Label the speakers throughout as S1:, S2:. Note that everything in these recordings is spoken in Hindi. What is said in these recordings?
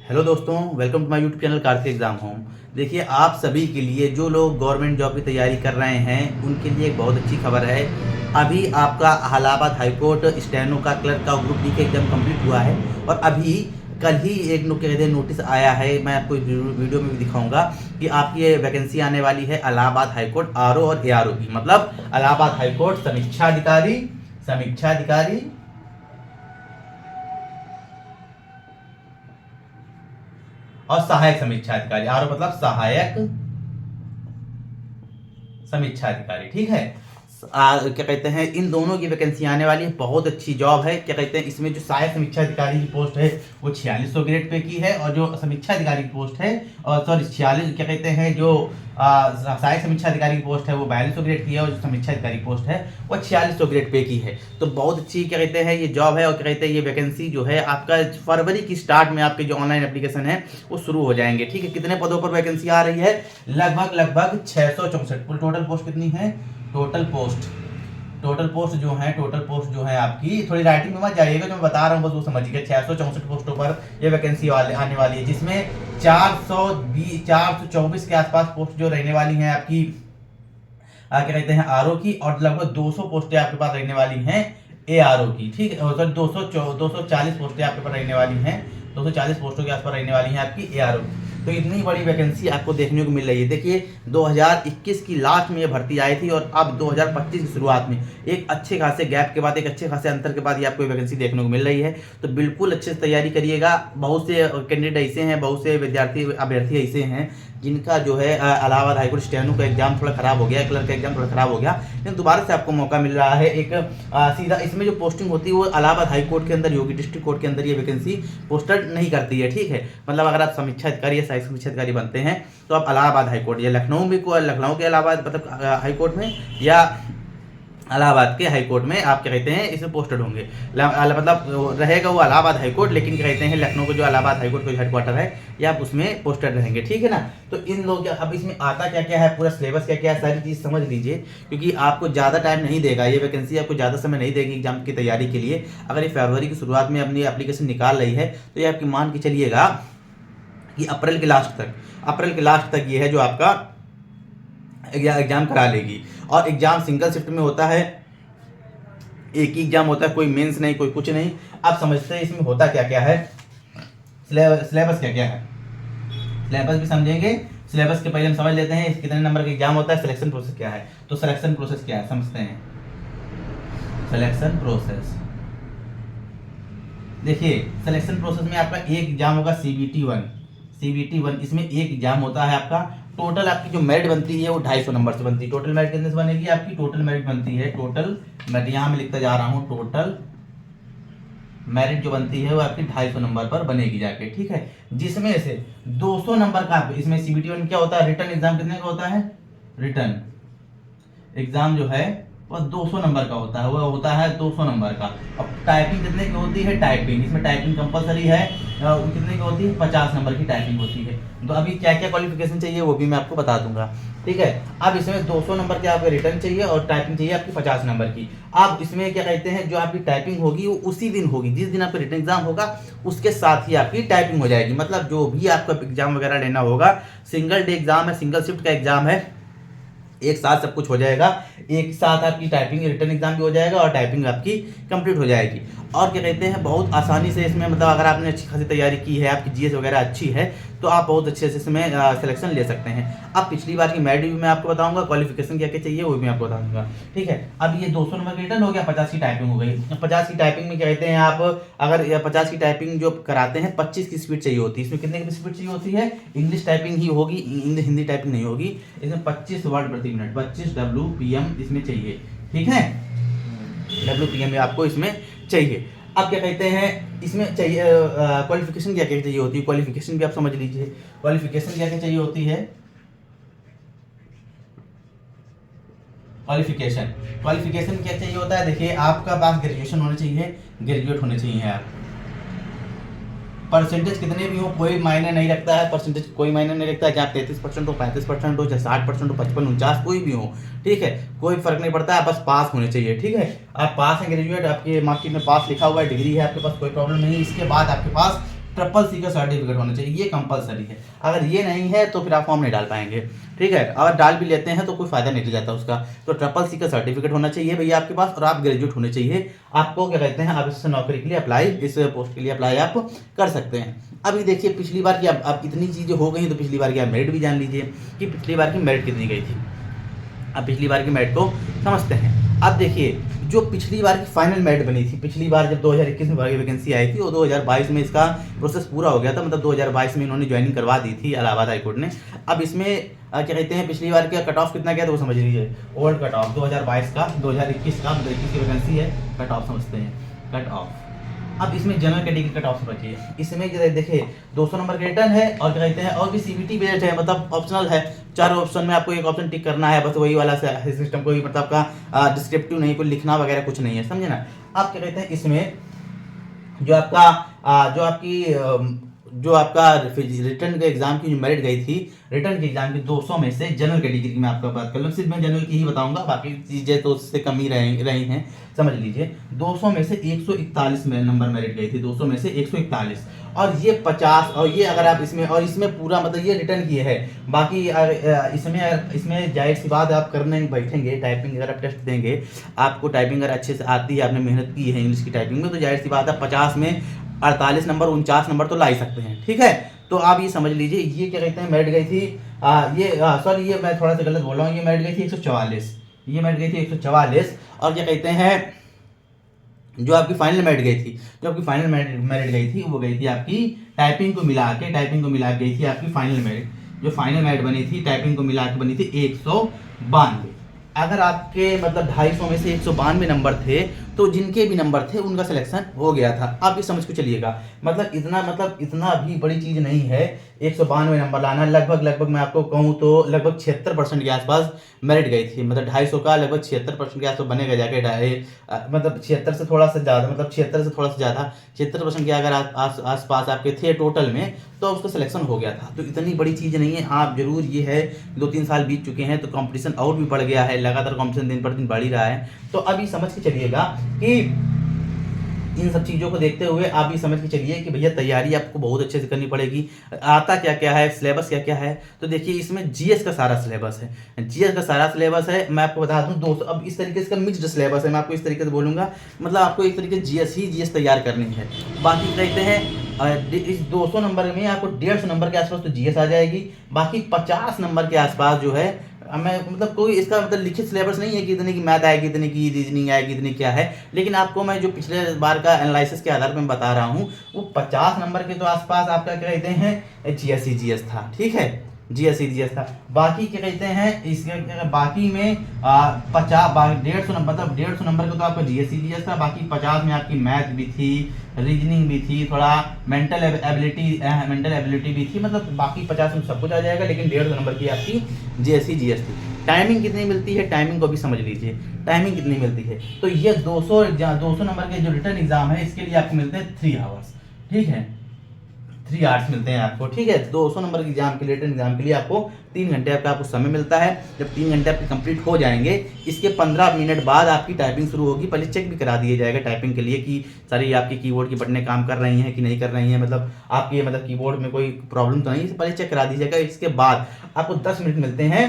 S1: हेलो दोस्तों, welcome to my YouTube channel Kartik exam home. देखिए, आप सभी के लिए जो लोग गवर्नमेंट जॉब की तैयारी कर रहे हैं उनके लिए एक बहुत अच्छी खबर है। अभी आपका इलाहाबाद हाईकोर्ट स्टेनो का क्लर्क का ग्रुप डी का एग्जाम कंप्लीट हुआ है और अभी कल ही एक नोटिस आया है। मैं आपको वीडियो में भी दिखाऊंगा कि आपकी ये वैकेंसी आने वाली है इलाहाबाद हाईकोर्ट आरओ और एआरओ की। मतलब इलाहाबाद हाईकोर्ट समीक्षा अधिकारी और सहायक समीक्षा अधिकारी। आरओ मतलब सहायक समीक्षा अधिकारी, ठीक है। क्या कहते हैं, इन दोनों की वैकेंसी आने वाली है। बहुत अच्छी जॉब है। क्या कहते हैं, इसमें जो सहायक समीक्षा अधिकारी की पोस्ट है वो 4600 ग्रेड पे की है और जो समीक्षा अधिकारी की पोस्ट है और सॉरी 46 क्या कहते हैं, जो सहायक समीक्षा अधिकारी की पोस्ट है वो 4200 ग्रेड की है और जो समीक्षा अधिकारी की पोस्ट है वो 4600 ग्रेड पे की है। तो बहुत अच्छी क्या कहते हैं ये जॉब है। और क्या कहते हैं ये वैकेंसी जो है आपका फरवरी की स्टार्ट में आपके जो ऑनलाइन एप्लीकेशन है वो शुरू हो जाएंगे, ठीक है। कितने पदों पर वैकेंसी आ रही है? लगभग 664। कुल टोटल पोस्ट कितनी है? टोटल पोस्ट जो है आपकी, थोड़ी राइटिंग में मत जाइएगा, जो मैं बता रहा हूँ बस वो समझिएगा। 664 पोस्टों पर ये वैकेंसी आने वाली है, जिसमें 424 के आसपास पोस्ट जो रहने वाली हैं आपकी क्या कहते हैं आरओ की, और लगभग 200 पोस्टें आपके पास रहने वाली हैं एआरओ की, ठीक है। सर 240 पोस्टें आपके पास रहने वाली हैं, 240 पोस्टों के आसपास रहने वाली हैं आपकी एआरओ। तो इतनी बड़ी वैकेंसी आपको देखने को मिल रही है। देखिए, 2021 की लास्ट में ये भर्ती आई थी और अब 2025 की शुरुआत में एक अच्छे खासे गैप के बाद, एक अच्छे खासे अंतर के बाद ये आपको वैकेंसी देखने को मिल रही है। तो बिल्कुल अच्छे से तैयारी करिएगा। बहुत से कैंडिडेट ऐसे हैं, बहुत से अभ्यर्थी ऐसे हैं जिनका जो है इलाहाबाद हाईकोर्ट स्टेनो का एग्जाम थोड़ा खराब हो गया, क्लर्क का एग्जाम थोड़ा खराब हो गया, लेकिन दोबारा से आपको मौका मिल रहा है। एक सीधा इसमें जो पोस्टिंग होती है वो इलाहाबाद हाईकोर्ट के अंदर योगी डिस्ट्रिक्ट कोर्ट के अंदर ये वैकेंसी पोस्टेड नहीं करती है, ठीक है। मतलब अगर आप समीक्षा अधिकारी या सहायक समीक्षा अधिकारी बनते हैं तो आप इलाहाबाद हाईकोर्ट या लखनऊ के इलाहाबाद मतलब हाईकोर्ट में या इलाहाबाद के हाईकोर्ट में आप क्या कहते हैं इसमें पोस्टेड होंगे। मतलब रहेगा वो इलाहाबाद हाईकोर्ट, लेकिन क्या कहते हैं लखनऊ को जो इलाहाबाद हाईकोर्ट का हेडक्वार्टर है या आप उसमें पोस्टेड रहेंगे, ठीक है ना। तो इन लोग अब इसमें आता क्या क्या है, पूरा सिलेबस क्या क्या है, सारी चीज़ समझ लीजिए, क्योंकि आपको ज़्यादा टाइम नहीं देगा ये वैकेंसी, आपको ज़्यादा समय नहीं देगी एग्जाम की तैयारी के लिए। अगर ये फरवरी की शुरुआत में अपनी एप्लीकेशन निकाल रही है तो ये आपकी मान के चलिएगा कि अप्रैल के लास्ट तक ये है जो आपका एग्जाम करा लेगी। और एग्जाम सिंगल शिफ्ट में होता है, एक ही एग्जाम होता है, कोई मेंस नहीं, कोई कुछ नहीं। आप समझते हैं इसमें होता क्या क्या है, सिलेबस क्या क्या है, सिलेबस भी समझेंगे। सिलेबस के पहले हम समझ लेते हैं कितने नंबर का एग्जाम होता है, सिलेक्शन प्रोसेस क्या है। तो सिलेक्शन प्रोसेस क्या है समझते हैं। सिलेक्शन प्रोसेस देखिए, सिलेक्शन प्रोसेस में आपका एक एग्जाम होगा CBT 1। इसमें एक एग्जाम होता है आपका। टोटल आपकी जो मेरिट बनती है वो 250 नंबर से बनती है। टोटल मेरिट कितने से बनेगी आपकी? टोटल मेरिट बनती है, टोटल मेरिट यहाँ में लिखता जा रहा हूँ, टोटल मेरिट जो बनती है वो आपकी 250 नंबर पर बनेगी जाके, ठीक है। जिसमें से 200 नंबर का इसमें CBT 1 क्या होता है, रिटर्न एग्जाम कितने का होता है? रिटर्न एग्जाम जो है वह 200 नंबर का होता है, वह होता है 200 नंबर का। अब टाइपिंग कितने की होती है? टाइपिंग, इसमें टाइपिंग कंपलसरी है, कितने की होती है? 50 नंबर की टाइपिंग होती है। तो अभी क्या क्या क्वालिफिकेशन चाहिए वो भी मैं आपको बता दूंगा, ठीक है। अब इसमें 200 नंबर के आपको रिटर्न चाहिए और टाइपिंग चाहिए आपकी 50 नंबर की। अब इसमें क्या कहते हैं, जो आपकी टाइपिंग होगी वो उसी दिन होगी, जिस दिन आपका रिटर्न एग्जाम होगा उसके साथ ही आपकी टाइपिंग हो जाएगी। मतलब जो भी आपका एग्जाम वगैरह लेना होगा, सिंगल डे एग्जाम है, सिंगल शिफ्ट का एग्जाम है, एक साथ सब कुछ हो जाएगा। एक साथ आपकी टाइपिंग रिटर्न एग्जाम भी हो जाएगा और टाइपिंग आपकी कंप्लीट हो जाएगी। और क्या कहते हैं, बहुत आसानी से इसमें मतलब अगर आपने अच्छी खासी तैयारी की है, आपकी GS वगैरह अच्छी है, तो आप बहुत अच्छे से इसमें सिलेक्शन ले सकते हैं। अब पिछली बार की मेरिट भी मैं आपको बताऊंगा, क्वालिफिकेशन क्या क्या चाहिए वो भी मैं आपको बता दूंगा, ठीक है। अब ये 200 नंबर का रिटर्न हो गया, 50 की टाइपिंग हो गई। 50 की टाइपिंग में क्या कहते हैं, आप अगर 50 की टाइपिंग जो कराते हैं 25 की स्पीड चाहिए होती है। इसमें कितने की स्पीड चाहिए होती है? इंग्लिश टाइपिंग ही होगी, हिंदी टाइपिंग नहीं होगी। इसमें 25 वर्ड प्रति मिनट, 25 WPM इसमें चाहिए, ठीक है। WPM आपको इसमें चाहिए। अब क्या कहते हैं इसमें चाहिए क्वालिफिकेशन क्या क्या चाहिए होती है, क्वालिफिकेशन भी आप समझ लीजिए। क्वालिफिकेशन क्या क्या चाहिए होती है? क्वालिफिकेशन क्या चाहिए होता है? देखिए, आपका पास ग्रेजुएशन होना चाहिए, ग्रेजुएट होने चाहिए आप। परसेंटेज कितने भी हो कोई मायने नहीं रखता है, परसेंटेज कोई मायने नहीं रखता है, चाहे 33% हो, 35% हो, चाहे 60% हो, 55, 49 कोई भी हो, ठीक है, कोई फर्क नहीं पड़ता है, बस पास होने चाहिए, ठीक है। आप पास हैं, ग्रेजुएट, आपके मार्कशीट में पास लिखा हुआ है, डिग्री है आपके पास, कोई प्रॉब्लम नहीं है। इसके बाद आपके पास ट्रिपल सी का सर्टिफिकेट होना चाहिए, ये कंपलसरी है। अगर ये नहीं है तो फिर आप फॉर्म नहीं डाल पाएंगे, ठीक है। अगर डाल भी लेते हैं तो कोई फायदा नहीं जाता उसका। तो ट्रिपल सी का सर्टिफिकेट होना चाहिए भैया आपके पास, और आप ग्रेजुएट होने चाहिए। आपको क्या कहते हैं, आप इस नौकरी के लिए अप्लाई, इस पोस्ट के लिए अप्लाई आप कर सकते हैं। अभी देखिए पिछली बार की अब इतनी चीज़ें हो गई तो पिछली बार की आप मेरिट भी जान लीजिए कि पिछली बार की मेरिट कितनी गई थी। अब पिछली बार की मेरिट को समझते हैं। अब देखिए जो पिछली बार की फाइनल मेरिट बनी थी, पिछली बार जब 2021 में वैकेंसी आई थी, वो 2022 में इसका प्रोसेस पूरा हो गया था, मतलब 2022 में इन्होंने ज्वाइनिंग करवा दी थी इलाहाबाद हाईकोर्ट ने। अब इसमें क्या कहते हैं, पिछली बार का कट ऑफ कितना गया तो वो समझ लीजिए। ओल्ड कट ऑफ 2022 का, 2021 का, 2021 की वैकेंसी है, कट ऑफ समझते हैं, कट ऑफ। अब इसमें जनरल कैटेगरी कट ऑफ समझिए। इसमें देखिए 200 नंबर का रिटर्न है, और क्या कहते हैं, और भी सीबीटी बेस्ड है, मतलब ऑप्शनल है। 4 ऑप्शन में आपको एक ऑप्शन टिक करना है, बस वही वाला सिस्टम, कोई मतलब आपका डिस्क्रिप्टिव नहीं, कोई लिखना वगैरह कुछ नहीं है, समझे ना। अब क्या कहते हैं, इसमें जो आपका रिटर्न के एग्जाम की जो मेरिट गई थी, रिटर्न के एग्जाम की 200 में से जनरल कैटेगरी की मैं आपको बात कर लूँ, सिर्फ मैं जनरल की ही बताऊंगा, बाकी चीज़ें तो उससे कम ही रही हैं, समझ लीजिए। 200 में से 141 में नंबर मेरिट गई थी, 200 में से 141, और ये 50, और ये अगर आप इसमें पूरा मतलब ये रिटर्न की है। बाकी इसमें जाहिर सी बात है, आप करने बैठेंगे टाइपिंग, अगर आप टेस्ट देंगे, आपको टाइपिंग अगर अच्छे से आती है, आपने मेहनत की है इंग्लिश की टाइपिंग में, तो जाहिर सी बात है 50 में 48 नंबर 49 नंबर तो ला ही सकते हैं, ठीक है। तो आप ये समझ लीजिए, ये क्या कहते हैं, मेरिट गई थी सॉरी, ये मैं थोड़ा सा गलत बोल रहा हूँ, ये मेरिट गई थी 144, ये मेरिट गई थी 144। और क्या कहते हैं, जो आपकी फाइनल मेरिट गई थी, जो आपकी फाइनल मेरिट गई थी, वो गई थी आपकी टाइपिंग को मिला के गई थी आपकी फाइनल मेरिट। जो फाइनल मेरिट बनी थी टाइपिंग को मिला के बनी थी 192। अगर आपके मतलब 250 में से 192 नंबर थे, तो जिनके भी नंबर थे उनका सिलेक्शन हो गया था। आप ये समझ के चलिएगा, मतलब इतना भी बड़ी चीज़ नहीं है 192 नंबर लाना। लगभग मैं आपको कहूँ तो लगभग 76% के आसपास मेरिट गई थी, मतलब 250 का लगभग 76% के आसपास बनेगा जाके, मतलब 76 से थोड़ा सा ज़्यादा, मतलब 76 से थोड़ा सा ज़्यादा, 76% के अगर आसपास आपके थे टोटल में, तो उसका सिलेक्शन हो गया था। तो इतनी बड़ी चीज़ नहीं है। आप जरूर ये है 2-3 साल बीत चुके हैं, तो कंपटीशन और भी बढ़ गया है, लगातार कंपटीशन दिन पर दिन बढ़ ही रहा है। तो अभी समझ के चलिएगा कि इन सब चीज़ों को देखते हुए आप ये समझ के चलिए कि भैया तैयारी आपको बहुत अच्छे से करनी पड़ेगी। आता क्या क्या है, सिलेबस क्या क्या है, तो देखिए इसमें जीएस का सारा सिलेबस है, जीएस का सारा सिलेबस है। मैं आपको बता दूं दोस्तों, अब इस तरीके से मिक्स्ड सिलेबस है, मैं आपको इस तरीके से बोलूँगा, मतलब आपको एक तरीके से जीएस तैयार करनी है। बाकी कहते हैं इस 200 नंबर में आपको 150 नंबर के आसपास तो जीएस आ जाएगी, बाकी 50 नंबर के आसपास जो है, मैं मतलब कोई इसका मतलब लिखित सिलेबस नहीं है कि इतने की मैथ आएगी, इतने की रीजनिंग आएगी, इतनी क्या है, लेकिन आपको मैं जो पिछले बार का एनालिसिस के आधार पर मैं बता रहा हूँ, वो 50 नंबर के तो आसपास आपका क्या कहते हैं जीएस था, ठीक है, जीएस था। बाकी क्या कहते हैं इसके बाकी में 150 नंबर, मतलब 150 नंबर का तो आपका जीएस था, बाकी 50 में आपकी मैथ भी थी, रीजनिंग भी थी, थोड़ा मेंटल एबिलिटी भी थी, मतलब बाकी 50 में सब कुछ आ जाएगा, लेकिन 150 नंबर की आपकी जीएस थी। टाइमिंग कितनी मिलती है, टाइमिंग को भी समझ लीजिए, टाइमिंग कितनी मिलती है। तो ये 200 नंबर के जो रिटर्न एग्जाम है, इसके लिए आपको मिलते हैं 3 आवर्स, ठीक है, 3 आवर्स मिलते हैं आपको, ठीक है। 200 नंबर के एग्जाम के लिए, रिटर्न एग्जाम के लिए आपको 3 घंटे आपको समय मिलता है। जब 3 घंटे आपके कंप्लीट हो जाएंगे, इसके 15 मिनट बाद आपकी टाइपिंग शुरू होगी। पहले चेक भी करा दिया जाएगा टाइपिंग के लिए कि सारी आपकी कीबोर्ड की बटनें काम कर रही हैं कि नहीं कर रही हैं, मतलब आपके मतलब कीबोर्ड में कोई प्रॉब्लम तो नहीं है, पहले चेक करा दीजिएगा। इसके बाद आपको 10 मिनट मिलते हैं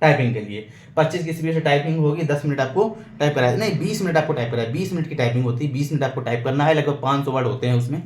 S1: टाइपिंग के लिए। 25 की स्पीड से टाइपिंग होगी, 10 मिनट आपको टाइप कराया, नहीं 20 मिनट आपको टाइप कराया, 20 मिनट की टाइपिंग होती है, 20 मिनट आपको टाइप करना है। लगभग 500 वर्ड होते हैं उसमें,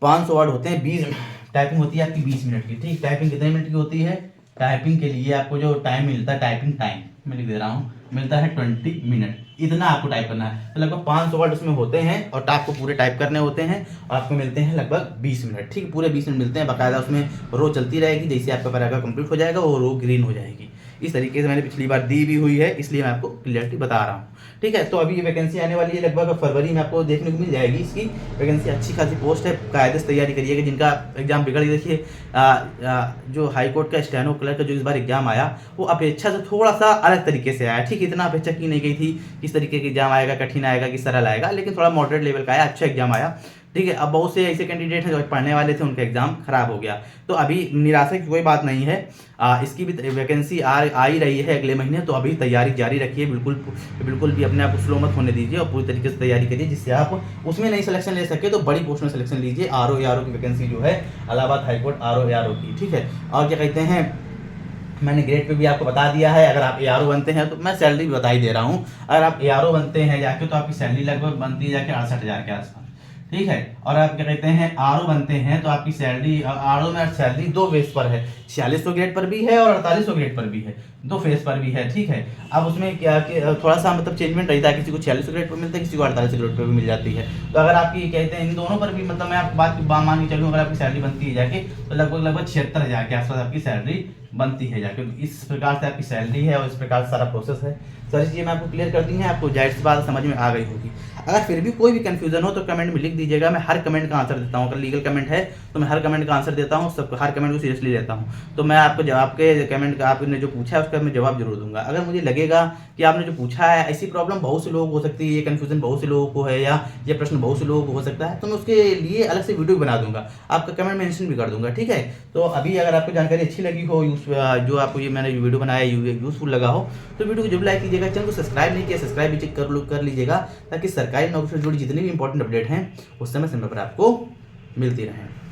S1: 500 वर्ड होते हैं, 20 टाइपिंग होती है आपकी 20 मिनट की, ठीक। टाइपिंग कितने मिनट की होती है, टाइपिंग के लिए आपको जो टाइम मिलता है, टाइपिंग टाइम मैं लिख दे रहा हूँ, मिलता है 20 मिनट, इतना आपको टाइप करना है। तो लगभग 500 वर्ड उसमें होते हैं, और आपको पूरे टाइप करने होते हैं, और आपको मिलते हैं लगभग 20 मिनट, ठीक, पूरे 20 मिनट मिलते हैं। बाकायदा उसमें रो चलती रहेगी, जैसे आपका पैराग्राफ कंप्लीट हो जाएगा वो रो ग्रीन हो जाएगी। इस तरीके से मैंने पिछली बार दी भी हुई है, इसलिए मैं आपको क्लियरिटी बता रहा हूँ, ठीक है। तो अभी ये वैकेंसी आने वाली है, लगभग फरवरी में आपको देखने को मिल जाएगी इसकी वैकेंसी। अच्छी खासी पोस्ट है, कायदे से तैयारी करिएगा। जिनका एग्जाम बिगड़ गया, देखिए जो हाईकोर्ट का स्टेनो क्लर्क का जो इस बार एग्जाम आया, वो अपेक्षा से थोड़ा सा अलग तरीके से आया, ठीक। इतना अपेक्षा की नहीं गई थी किस तरीके का एग्जाम आएगा, कठिन आएगा कि सरल आएगा, लेकिन थोड़ा मॉडरेट लेवल का आया, अच्छा एग्जाम आया। ठीक है। अब बहुत से ऐसे कैंडिडेट हैं जो पढ़ने वाले थे, उनका एग्जाम खराब हो गया। तो अभी निराशा की कोई बात नहीं है, इसकी भी वैकेंसी आ ही रही है अगले महीने। तो अभी तैयारी जारी रखिए, बिल्कुल भी अपने आप को स्लो मत होने दीजिए और पूरी तरीके से तैयारी करिए, जिससे आप उसमें नहीं सिलेक्शन ले सके तो बड़ी पोस्ट में सिलेक्शन लीजिए। आर की वैकेंसी जो है इलाहाबाद हाईकोर्ट आर की, ठीक है। और क्या कहते हैं, मैंने ग्रेड पे भी आपको बता दिया है। अगर आप ARO बनते हैं तो मैं सैलरी भी बता ही दे रहा हूँ। अगर आप ARO बनते हैं जाके तो आपकी सैलरी लगभग बनती है जाके 68,000 के आसपास, ठीक है। और आप क्या कहते हैं RO बनते हैं तो आपकी सैलरी, RO में सैलरी दो बेस पर है, 4600 ग्रेड पर भी है और 4800 ग्रेड पर भी है, दो फेस पर भी है, ठीक है। अब उसमें क्या थोड़ा सा मतलब चेंजमेंट रहता है, किसी को 4600 ग्रेड पर मिलता है, किसी को 4800 ग्रेड पर भी मिल जाती है। तो अगर आपकी कहते हैं इन दोनों पर भी मतलब मैं आपको बात मान के चलूँ, अगर आपकी सैलरी बनती है जाके तो लगभग 76,000 के आसपास आपकी सैलरी बनती है जाके। तो इस प्रकार से आपकी सैलरी है और इस प्रकार से सारा प्रोसेस है। सारी चीज़ें मैं आपको क्लियर कर दी हैं, आपको जाहिर सी बात समझ में आ गई होगी। अगर फिर भी कोई भी कंफ्यूजन हो तो कमेंट में लिख दीजिएगा, मैं हर कमेंट का आंसर देता हूँ। अगर लीगल कमेंट है तो मैं हर कमेंट का आंसर देता हूँ, सब हर कमेंट को सीरियसली लेता हूँ। तो मैं आपको जवाब के कमेंट का आपने जो पूछा है उसका मैं जवाब जरूर दूंगा। अगर मुझे लगेगा कि आपने जो पूछा है ऐसी प्रॉब्लम बहुत से लोगों को हो सकती है, ये कन्फ्यूजन बहुत से लोगों को है या ये प्रश्न बहुत से लोगों को हो सकता है, तो मैं उसके लिए अलग से वीडियो बना दूंगा, आपका कमेंट मेंशन भी कर दूंगा, ठीक है। तो अभी अगर आपको जानकारी अच्छी लगी हो, जो आपको ये मैंने वीडियो बनाया यूजफुल लगा हो, तो वीडियो को जरूर लाइक कीजिएगा। चैनल को सब्सक्राइब नहीं किया, सब्सक्राइब भी कर लीजिएगा, ताकि सरकारी नौकरी से जुड़ी जितनी भी इंपॉर्टेंट अपडेट हैं उस समय पर आपको मिलती रहें।